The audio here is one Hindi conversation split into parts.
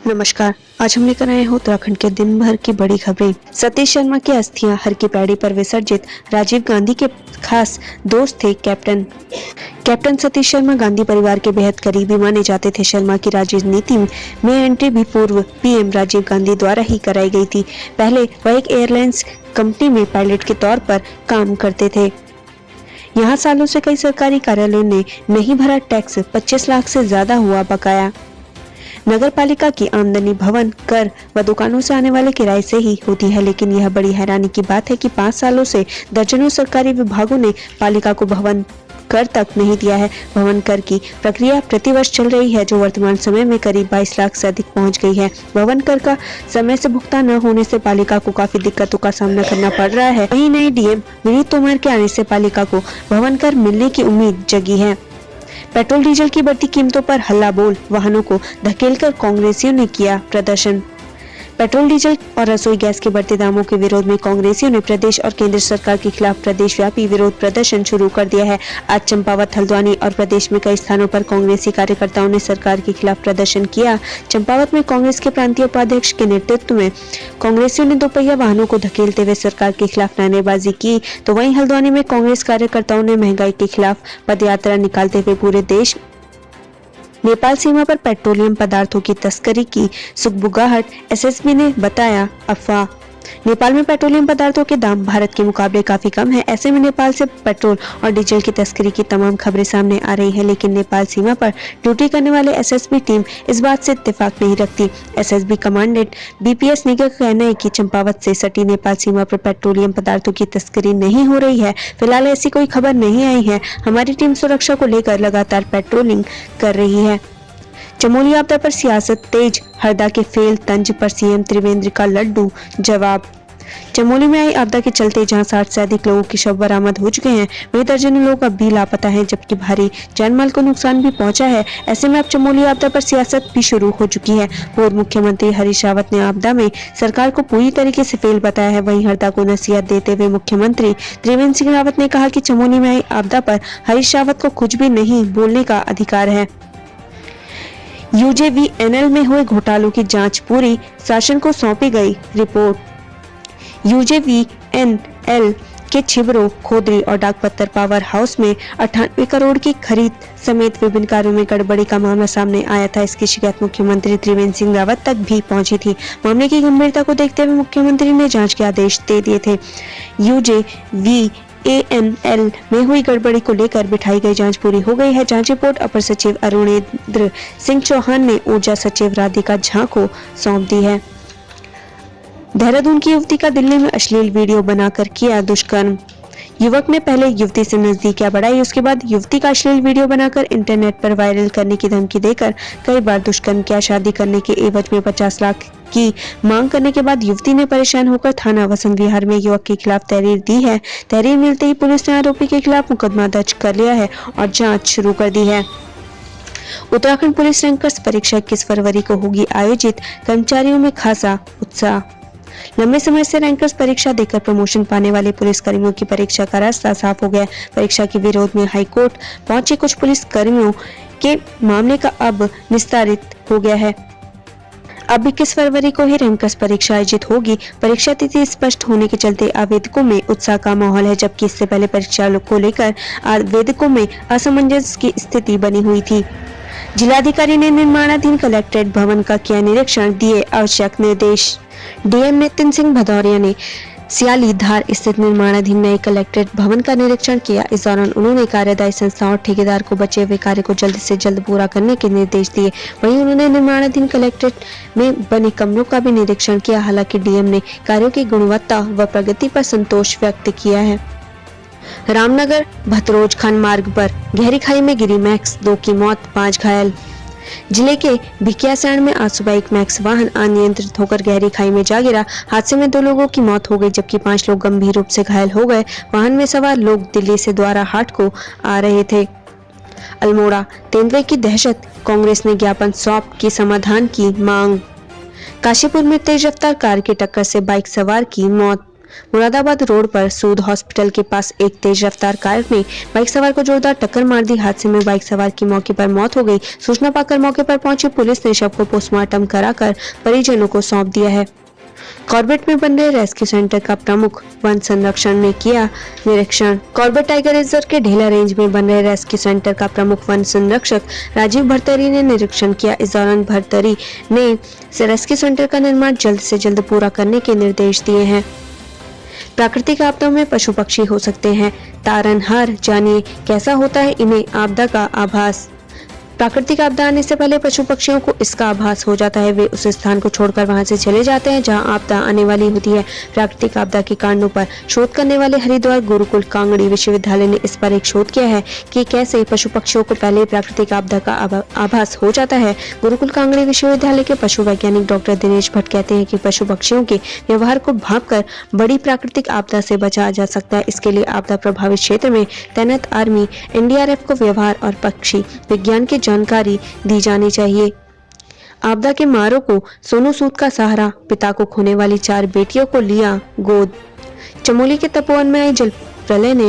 नमस्कार, आज हम लेकर आए हैं उत्तराखंड के दिन भर की बड़ी खबरें। सतीश शर्मा की अस्थियां हर की पैड़ी पर विसर्जित। राजीव गांधी के खास दोस्त थे कैप्टन सतीश शर्मा गांधी परिवार के बेहद करीबी माने जाते थे। शर्मा की राजनीति में एंट्री भी पूर्व पीएम राजीव गांधी द्वारा ही कराई गई थी। पहले वह एक एयरलाइंस कंपनी में पायलट के तौर पर काम करते थे। यहाँ सालों से कई सरकारी कार्यालयों ने नहीं भरा टैक्स, 25 लाख से ज्यादा हुआ बकाया। नगर पालिका की आमदनी भवन कर व दुकानों से आने वाले किराए से ही होती है, लेकिन यह बड़ी हैरानी की बात है कि 5 सालों से दर्जनों सरकारी विभागों ने पालिका को भवन कर तक नहीं दिया है। भवन कर की प्रक्रिया प्रतिवर्ष चल रही है, जो वर्तमान समय में करीब 22 लाख से अधिक पहुंच गई है। भवन कर का समय से भुगतान न होने से पालिका को काफी दिक्कतों का सामना करना पड़ रहा है। वहीं नई डीएम विनीत तोमर के आने से पालिका को भवन कर मिलने की उम्मीद जगी है। पेट्रोल डीजल की बढ़ती कीमतों पर हल्ला बोल, वाहनों को धकेलकर कांग्रेसियों ने किया प्रदर्शन। पेट्रोल डीजल और रसोई गैस के बढ़ते दामों के विरोध में कांग्रेसियों ने प्रदेश और केंद्र सरकार के खिलाफ प्रदेशव्यापी विरोध प्रदर्शन शुरू कर दिया है। आज चंपावत, हल्द्वानी और प्रदेश में कई स्थानों पर कांग्रेसी कार्यकर्ताओं ने सरकार के खिलाफ प्रदर्शन किया। चंपावत में कांग्रेस के प्रांतीय उपाध्यक्ष के नेतृत्व में कांग्रेसियों ने दोपहिया वाहनों को धकेलते हुए सरकार के खिलाफ नारेबाजी की, तो वहीं हल्द्वानी में कांग्रेस कार्यकर्ताओं ने महंगाई के खिलाफ पदयात्रा निकालते हुए पूरे देश नेपाल सीमा पर पेट्रोलियम पदार्थों की तस्करी की सुगबुगाहट। एसएसबी ने बताया अफवाह। नेपाल में पेट्रोलियम पदार्थों के दाम भारत के मुकाबले काफी कम है। ऐसे में नेपाल से पेट्रोल और डीजल की तस्करी की तमाम खबरें सामने आ रही हैं, लेकिन नेपाल सीमा पर ड्यूटी करने वाले एसएसबी टीम इस बात से इत्तेफाक नहीं रखती। एसएसबी कमांडेंट बीपीएस निगर का कहना है कि चंपावत से सटी नेपाल सीमा पर पेट्रोलियम पदार्थों की तस्करी नहीं हो रही है। फिलहाल ऐसी कोई खबर नहीं आई है। हमारी टीम सुरक्षा को लेकर लगातार पेट्रोलिंग कर रही है। चमोली आपदा पर सियासत तेज, हरदा के फेल तंज पर सीएम त्रिवेंद्र का लड्डू जवाब। चमोली में आई आपदा के चलते जहां 60 से अधिक लोगों के शव बरामद हो चुके हैं, वहीं दर्जनों लोग अब भी लापता हैं, जबकि भारी जानमाल को नुकसान भी पहुंचा है। ऐसे में अब चमोली आपदा पर सियासत भी शुरू हो चुकी है। पूर्व मुख्यमंत्री हरीश रावत ने आपदा में सरकार को पूरी तरीके से फेल बताया है। वहीं हरदा को नसीहत देते हुए मुख्यमंत्री त्रिवेंद्र सिंह रावत ने कहा कि चमोली में आई आपदा पर हरीश रावत को कुछ भी नहीं बोलने का अधिकार है। यूजेवीएनएल में हुए घोटालों की जांच पूरी, शासन को सौंपी गई रिपोर्ट। यूजेवीएनएल के छिबरो, खोदरी और डाकपत्तर पावर हाउस में 98 करोड़ की खरीद समेत विभिन्न कार्यों में गड़बड़ी का मामला सामने आया था। इसकी शिकायत मुख्यमंत्री त्रिवेंद्र सिंह रावत तक भी पहुंची थी। मामले की गंभीरता को देखते हुए मुख्यमंत्री ने जांच के आदेश दे दिए थे। यूजेवीएनएल में हुई गड़बड़ी को लेकर बिठाई गई जांच पूरी हो गई है। जांच रिपोर्ट अपर सचिव अरुणेंद्र सिंह चौहान ने ऊर्जा सचिव राधिका झा को सौंप दी है। देहरादून की युवती का दिल्ली में अश्लील वीडियो बनाकर किया दुष्कर्म। युवक ने पहले युवती से नजदीकियां बढ़ाई, उसके बाद युवती का अश्लील वीडियो बनाकर इंटरनेट पर वायरल करने की धमकी देकर कई बार दुष्कर्म किया। शादी करने के एवज में 50 लाख की मांग करने के बाद युवती ने परेशान होकर थाना वसंत विहार में युवक के खिलाफ तहरीर दी है। तहरीर मिलते ही पुलिस ने आरोपी के खिलाफ मुकदमा दर्ज कर लिया है और जांच शुरू कर दी है। उत्तराखंड पुलिस रैंकर्स परीक्षा 21 फरवरी को होगी आयोजित, कर्मचारियों में खासा उत्साह। लंबे समय से रैंकर्स परीक्षा देकर प्रमोशन पाने वाले पुलिस कर्मियों की परीक्षा का रास्ता साफ हो गया। परीक्षा के विरोध में हाईकोर्ट पहुंचे कुछ पुलिस कर्मियों के मामले का अब निस्तारित हो गया है। अब 21 फरवरी को ही रैंकर्स परीक्षा आयोजित होगी। परीक्षा तिथि स्पष्ट होने के चलते आवेदकों में उत्साह का माहौल है, जबकि इससे पहले परीक्षा को लेकर आवेदकों में असमंजस की स्थिति बनी हुई थी। जिलाधिकारी ने निर्माणाधीन कलेक्ट्रेट भवन का किया निरीक्षण, दिए आवश्यक निर्देश। डीएम नितिन सिंह भदौरिया ने सियाली धार स्थित निर्माणाधीन नए कलेक्ट्रेट भवन का निरीक्षण किया। इस दौरान उन्होंने कार्यदायी संस्था और ठेकेदार को बचे हुए कार्य को जल्द से जल्द पूरा करने के निर्देश दिए। वहीं उन्होंने निर्माणाधीन कलेक्ट्रेट में बने कमरों का भी निरीक्षण किया। हालांकि डीएम ने कार्यों की गुणवत्ता व प्रगति पर संतोष व्यक्त किया है। रामनगर भतरोज खान मार्ग पर गहरी खाई में गिरी मैक्स, 2 की मौत, 5 घायल। जिले के भिकियासैंण में आज सुबह एक मैक्स वाहन अनियंत्रित होकर गहरी खाई में जा गिरा। हादसे में 2 लोगों की मौत हो गई, जबकि 5 लोग गंभीर रूप से घायल हो गए। वाहन में सवार लोग दिल्ली से द्वारा हाट को आ रहे थे। अल्मोड़ा तेंदुए की दहशत, कांग्रेस ने ज्ञापन सौंप की समाधान की मांग। काशीपुर में तेज रफ्तार कार की टक्कर से बाइक सवार की मौत। मुरादाबाद रोड पर सूद हॉस्पिटल के पास एक तेज रफ्तार कार ने बाइक सवार को जोरदार टक्कर मार दी। हादसे में बाइक सवार की मौके पर मौत हो गई। सूचना पाकर मौके पर पहुंची पुलिस ने शव को पोस्टमार्टम कराकर परिजनों को सौंप दिया है। कॉर्बेट में बन रहे रेस्क्यू सेंटर का प्रमुख वन संरक्षण ने किया निरीक्षण। कॉर्बेट टाइगर रिजर्व के ढेला रेंज में बन रहे रेस्क्यू सेंटर का प्रमुख वन संरक्षक राजीव भरतरी ने निरीक्षण किया। इस दौरान भरतरी ने रेस्क्यू सेंटर का निर्माण जल्द से जल्द पूरा करने के निर्देश दिए हैं। प्राकृतिक आपदाओं में पशु पक्षी हो सकते हैं तारनहार, जानिए कैसा होता है इन्हें आपदा का आभास। प्राकृतिक आपदा आने से पहले पशु पक्षियों को इसका आभास हो जाता है। वे उस स्थान को छोड़कर वहां से चले जाते हैं जहां आपदा आने वाली होती है। प्राकृतिक आपदा के कारणों पर शोध करने वाले हरिद्वार गुरुकुल कांगड़ी विश्वविद्यालय ने इस पर एक शोध किया है कि कैसे पशु पक्षियों को पहले प्राकृतिक आपदा का आभास हो जाता है। गुरुकुल कांगड़ी विश्वविद्यालय के पशु वैज्ञानिक डॉक्टर दिनेश भट्ट कहते हैं कि पशु पक्षियों के व्यवहार को भांपकर बड़ी प्राकृतिक आपदा से बचाया जा सकता है। इसके लिए आपदा प्रभावित क्षेत्र में तैनात आर्मी, एनडीआरएफ को व्यवहार और पक्षी विज्ञान के जानकारी दी जानी चाहिए। आपदा के मारों को सोनू सूद का सहारा, पिता को खोने वाली 4 बेटियों को लिया गोद। चमोली के तपोवन में आई जल प्रलय ने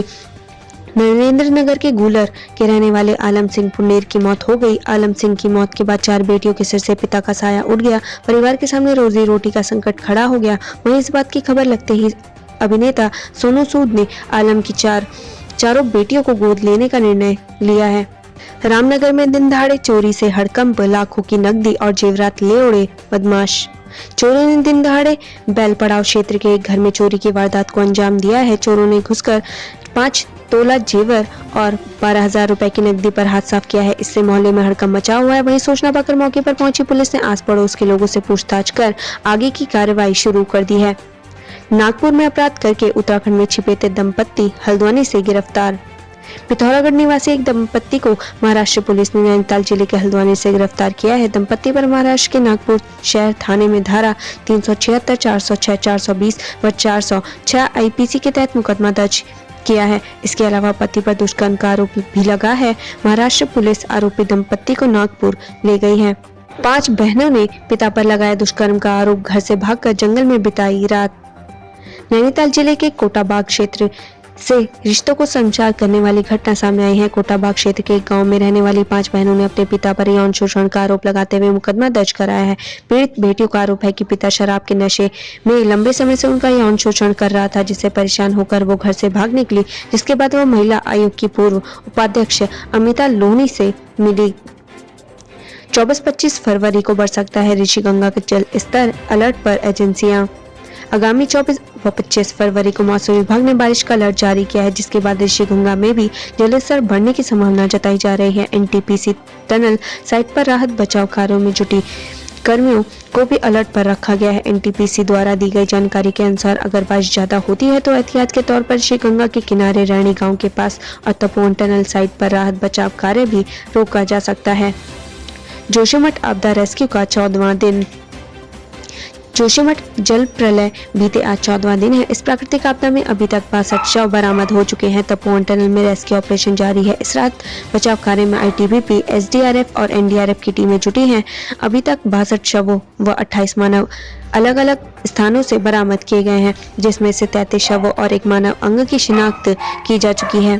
नरेंद्र नगर के गूलर के रहने वाले आलम सिंह पुनेर की मौत हो गई। आलम सिंह की मौत के बाद 4 बेटियों के सिर से पिता का साया उठ गया। परिवार के सामने रोजी रोटी का संकट खड़ा हो गया। वहीं इस बात की खबर लगते ही अभिनेता सोनू सूद ने आलम की चारों बेटियों को गोद लेने का निर्णय लिया है। रामनगर में दिन दहाड़े चोरी से हड़कंप, लाखों की नकदी और जेवरात ले उड़े बदमाश। चोरों ने दिन दहाड़े बैल पड़ाव क्षेत्र के एक घर में चोरी की वारदात को अंजाम दिया है। चोरों ने घुसकर 5 तोला जेवर और 12,000 रुपए की नकदी पर हाथ साफ किया है। इससे मोहल्ले में हड़कंप मचा हुआ है। वहीं सूचना पाकर मौके पर पहुंची पुलिस ने आस पड़ोस के लोगों से पूछताछ कर आगे की कार्रवाई शुरू कर दी है। नागपुर में अपराध करके उत्तराखंड में छिपे थे दंपत्ति हल्द्वानी से गिरफ्तार। पिथौरागढ़ निवासी एक दंपत्ति को महाराष्ट्र पुलिस ने नैनीताल जिले के हल्द्वानी से गिरफ्तार किया है। दंपत्ति पर महाराष्ट्र के नागपुर शहर थाने में धारा 376, 406, 420 व 406 आईपीसी के तहत मुकदमा दर्ज किया है। इसके अलावा पति पर दुष्कर्म का आरोप भी लगा है। महाराष्ट्र पुलिस आरोपी दंपत्ति को नागपुर ले गई है। 5 बहनों ने पिता पर लगाया दुष्कर्म का आरोप, घर से भागकर जंगल में बिताई रात। नैनीताल जिले के कोटाबाग क्षेत्र से रिश्तों को संचार करने वाली घटना सामने आई है। कोटाबाग क्षेत्र के एक गांव में रहने वाली 5 बहनों ने अपने पिता पर यौन शोषण का आरोप लगाते हुए मुकदमा दर्ज कराया है। पीड़ित बेटियों का आरोप है कि पिता शराब के नशे में लंबे समय से उनका यौन शोषण कर रहा था, जिससे परेशान होकर वो घर से भाग निकली, जिसके बाद वो महिला आयोग की पूर्व उपाध्यक्ष अमिता लोहनी से मिली। 24-25 फरवरी को बढ़ सकता है ऋषिगंगा का जल स्तर, अलर्ट पर एजेंसियां। आगामी 24 व 25 फरवरी को मौसम विभाग ने बारिश का अलर्ट जारी किया है, जिसके बाद ऋषिगंगा में भी जलस्तर बढ़ने की संभावना जताई जा रही है। एनटीपीसी टनल साइट पर राहत बचाव कार्यों में जुटी कर्मियों को भी अलर्ट पर रखा गया है। एनटीपीसी द्वारा दी गई जानकारी के अनुसार अगर बारिश ज्यादा होती है तो एहतियात के तौर पर ऋषिगंगा के किनारे रैणी गाँव के पास और तपोवन टनल साइट पर राहत बचाव कार्य भी रोका जा सकता है। जोशीमठ आपदा रेस्क्यू का 14वां दिन। जोशीमठ जल प्रलय बीते आज 14वां दिन है। इस प्राकृतिक आपदा में अभी तक 62 शव बरामद हो चुके हैं। तपोवन टनल में रेस्क्यू ऑपरेशन जारी है। इस रात बचाव कार्य में आईटीबीपी, एसडीआरएफ और एनडीआरएफ की टीमें जुटी हैं। अभी तक 62 शवों व 28 मानव अलग अलग स्थानों से बरामद किए गए हैं, जिसमें से 33 शवों और 1 मानव अंग की शिनाख्त की जा चुकी है।